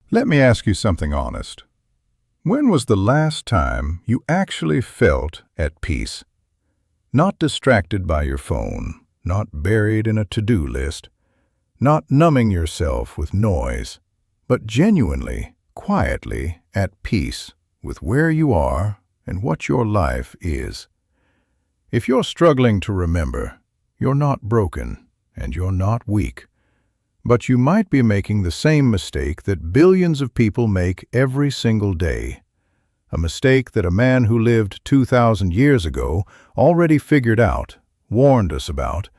Let me ask you something honest. When was the last time you actually felt at peace? Not distracted by your phone, not buried in a to-do list, not numbing yourself with noise, but genuinely, quietly at peace with where you are and what your life is. If you're struggling to remember, you're not broken and you're not weak. But you might be making the same mistake that billions of people make every single day. A mistake that a man who lived 2,000 years ago already figured out, warned us about,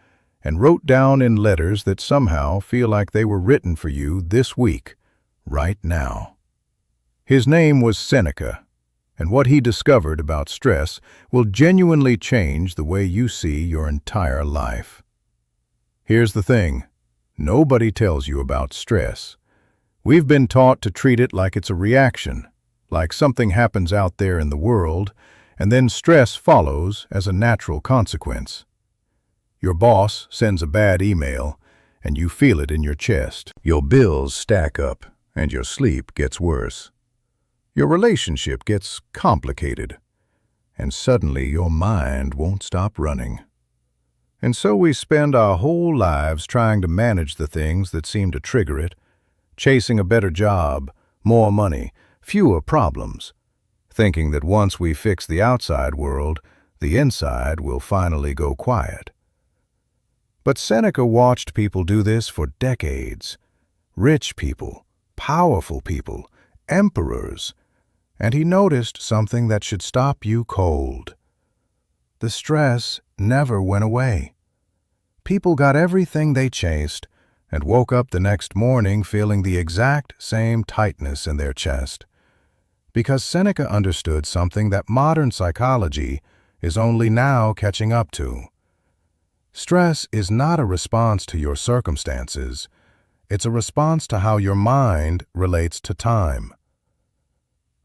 and wrote down in letters that somehow feel like they were written for you this week, right now. His name was Seneca, and what he discovered about stress will genuinely change the way you see your entire life. Here's the thing. Nobody tells you about stress. We've been taught to treat it like it's a reaction, like something happens out there in the world, and then stress follows as a natural consequence. Your boss sends a bad email, and you feel it in your chest. Your bills stack up, and your sleep gets worse. Your relationship gets complicated, and suddenly your mind won't stop running. And so we spend our whole lives trying to manage the things that seem to trigger it, chasing a better job, more money, fewer problems, thinking that once we fix the outside world, the inside will finally go quiet. But Seneca watched people do this for decades. Rich people, powerful people, emperors, and he noticed something that should stop you cold. The stress never went away. People got everything they chased and woke up the next morning feeling the exact same tightness in their chest. Because Seneca understood something that modern psychology is only now catching up to. Stress is not a response to your circumstances. It's a response to how your mind relates to time.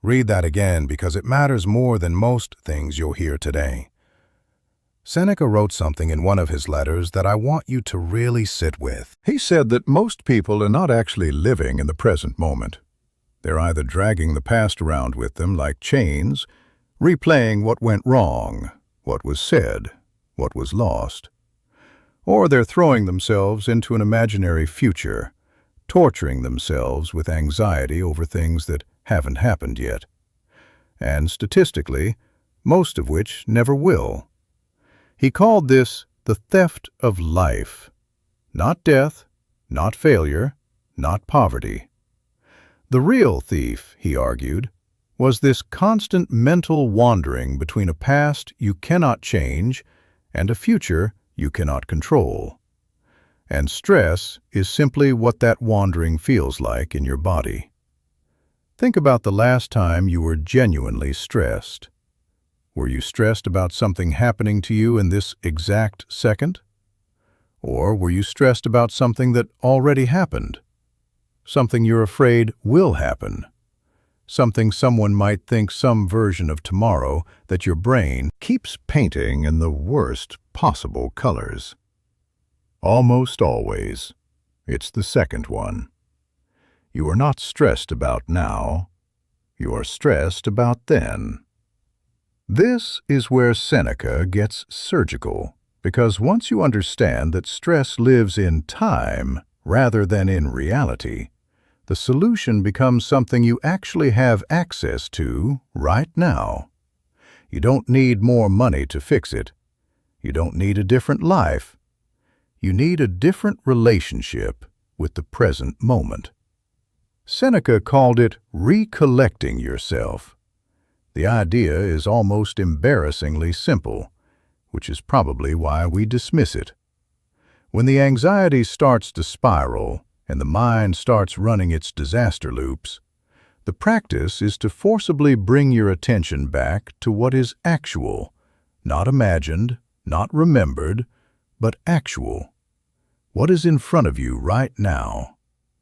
Read that again because it matters more than most things you'll hear today. Seneca wrote something in one of his letters that I want you to really sit with. He said that most people are not actually living in the present moment. They're either dragging the past around with them like chains, replaying what went wrong, what was said, what was lost. Or they're throwing themselves into an imaginary future, torturing themselves with anxiety over things that haven't happened yet, and statistically, most of which never will. He called this the theft of life. Not death, not failure, not poverty. The real thief, he argued, was this constant mental wandering between a past you cannot change and a future you cannot control. And stress is simply what that wandering feels like in your body. Think about the last time you were genuinely stressed. Were you stressed about something happening to you in this exact second? Or were you stressed about something that already happened? Something you're afraid will happen? Something someone might think some version of tomorrow that your brain keeps painting in the worst possible colors? Almost always, it's the second one. You are not stressed about now. You are stressed about then. This is where Seneca gets surgical, because once you understand that stress lives in time rather than in reality, the solution becomes something you actually have access to right now. You don't need more money to fix it. You don't need a different life. You need a different relationship with the present moment. Seneca called it recollecting yourself. The idea is almost embarrassingly simple, which is probably why we dismiss it. When the anxiety starts to spiral and the mind starts running its disaster loops, the practice is to forcibly bring your attention back to what is actual, not imagined, not remembered, but actual. What is in front of you right now?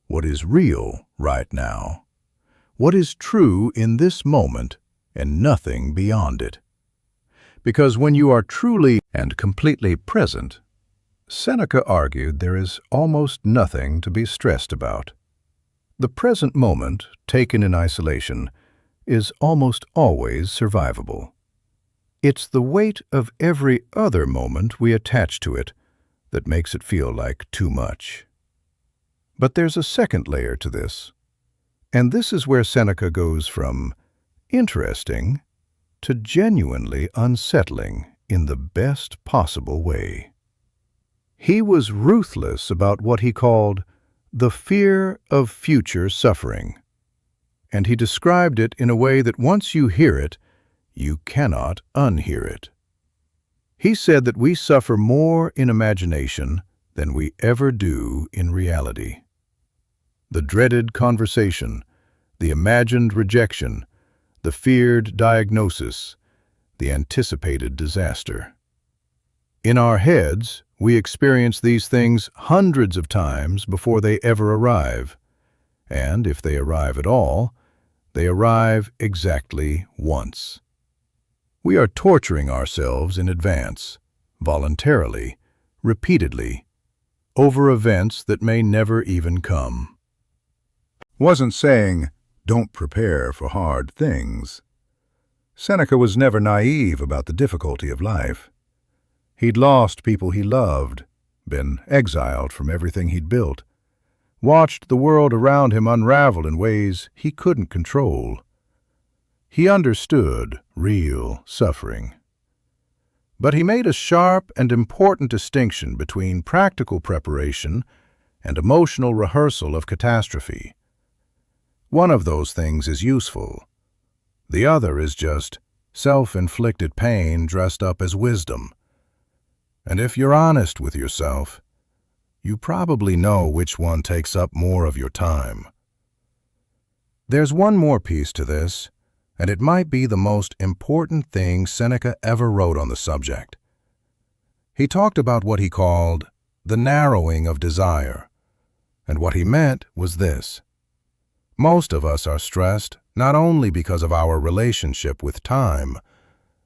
What is real right now? What is true in this moment and nothing beyond it? Because when you are truly and completely present, Seneca argued there is almost nothing to be stressed about. The present moment, taken in isolation, is almost always survivable. It's the weight of every other moment we attach to it that makes it feel like too much. But there's a second layer to this, and this is where Seneca goes from interesting to genuinely unsettling in the best possible way. He was ruthless about what he called the fear of future suffering, and he described it in a way that once you hear it, you cannot unhear it. He said that we suffer more in imagination than we ever do in reality. The dreaded conversation, the imagined rejection, the feared diagnosis, the anticipated disaster. In our heads, we experience these things hundreds of times before they ever arrive, and if they arrive at all, they arrive exactly once. We are torturing ourselves in advance, voluntarily, repeatedly, over events that may never even come. Wasn't saying, don't prepare for hard things. Seneca was never naive about the difficulty of life. He'd lost people he loved, been exiled from everything he'd built, watched the world around him unravel in ways he couldn't control. He understood real suffering. But he made a sharp and important distinction between practical preparation and emotional rehearsal of catastrophe. One of those things is useful. The other is just self-inflicted pain dressed up as wisdom. And if you're honest with yourself, you probably know which one takes up more of your time. There's one more piece to this, and it might be the most important thing Seneca ever wrote on the subject. He talked about what he called the narrowing of desire, and what he meant was this. Most of us are stressed not only because of our relationship with time,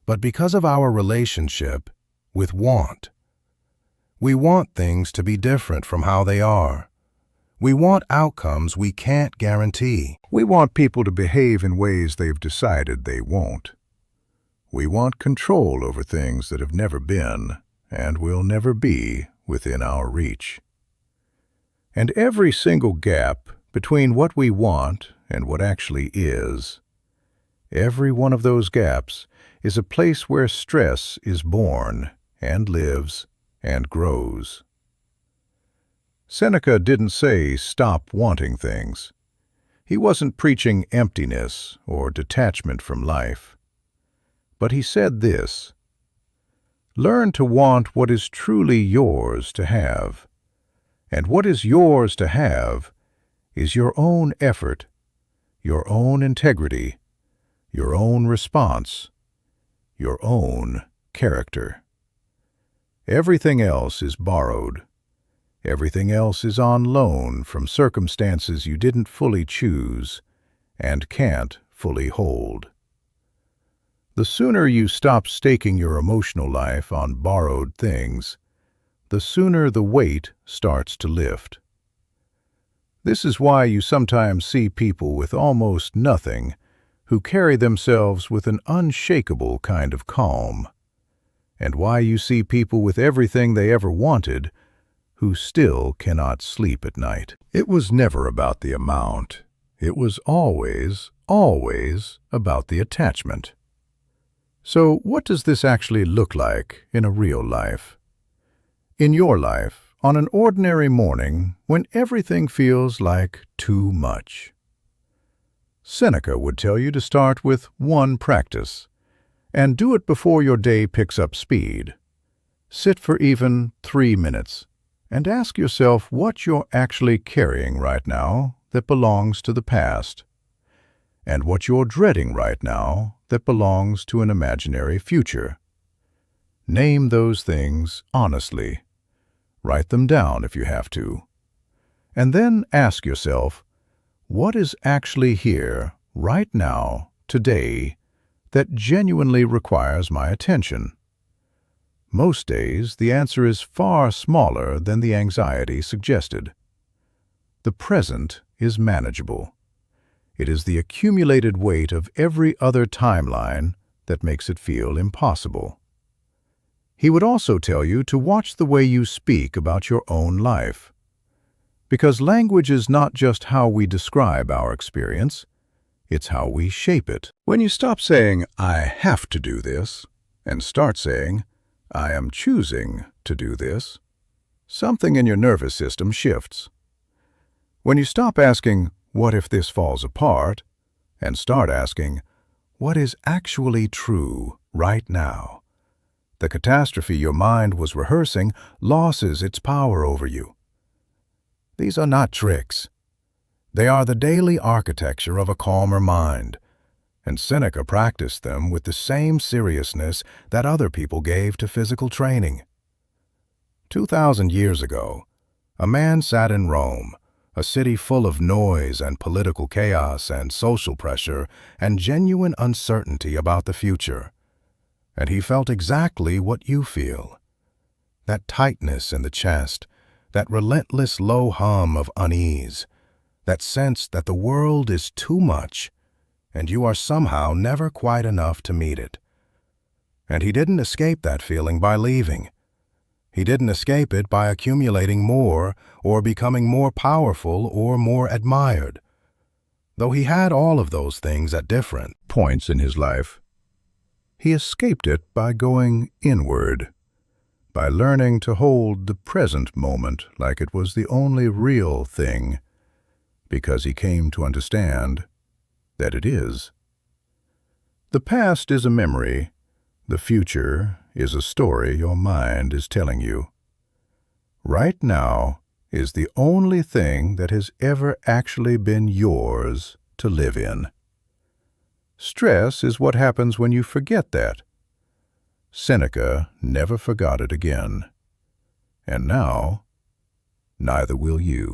but because of our relationship with want. We want things to be different from how they are. We want outcomes we can't guarantee. We want people to behave in ways they've decided they won't. We want control over things that have never been and will never be within our reach. And every single gap between what we want and what actually is, every one of those gaps is a place where stress is born and lives and grows. Seneca didn't say stop wanting things. He wasn't preaching emptiness or detachment from life. But he said this: learn to want what is truly yours to have. And what is yours to have is your own effort, your own integrity, your own response, your own character. Everything else is borrowed. Everything else is on loan from circumstances you didn't fully choose and can't fully hold. The sooner you stop staking your emotional life on borrowed things, the sooner the weight starts to lift. This is why you sometimes see people with almost nothing who carry themselves with an unshakable kind of calm, and why you see people with everything they ever wanted who still cannot sleep at night. It was never about the amount. It was always about the attachment. So what does this actually look like in a real life? In your life, on an ordinary morning when everything feels like too much. Seneca would tell you to start with one practice, and do it before your day picks up speed. Sit for even 3 minutes, and ask yourself what you're actually carrying right now that belongs to the past, and what you're dreading right now that belongs to an imaginary future. Name those things honestly. Write them down if you have to. And then ask yourself, what is actually here, right now, today, that genuinely requires my attention? Most days, the answer is far smaller than the anxiety suggested. The present is manageable. It is the accumulated weight of every other timeline that makes it feel impossible. He would also tell you to watch the way you speak about your own life. Because language is not just how we describe our experience, it's how we shape it. When you stop saying, "I have to do this," and start saying, "I am choosing to do this," something in your nervous system shifts. When you stop asking, "What if this falls apart?" and start asking, "What is actually true right now?" the catastrophe your mind was rehearsing loses its power over you. These are not tricks. They are the daily architecture of a calmer mind, and Seneca practiced them with the same seriousness that other people gave to physical training. 2,000 years ago, a man sat in Rome, a city full of noise and political chaos and social pressure and genuine uncertainty about the future. And he felt exactly what you feel. That tightness in the chest, that relentless low hum of unease, that sense that the world is too much and you are somehow never quite enough to meet it. And he didn't escape that feeling by leaving. He didn't escape it by accumulating more or becoming more powerful or more admired. Though he had all of those things at different points in his life, he escaped it by going inward, by learning to hold the present moment like it was the only real thing, because he came to understand that it is. The past is a memory. The future is a story your mind is telling you. Right now is the only thing that has ever actually been yours to live in. Stress is what happens when you forget that. Seneca never forgot it again. And now, neither will you.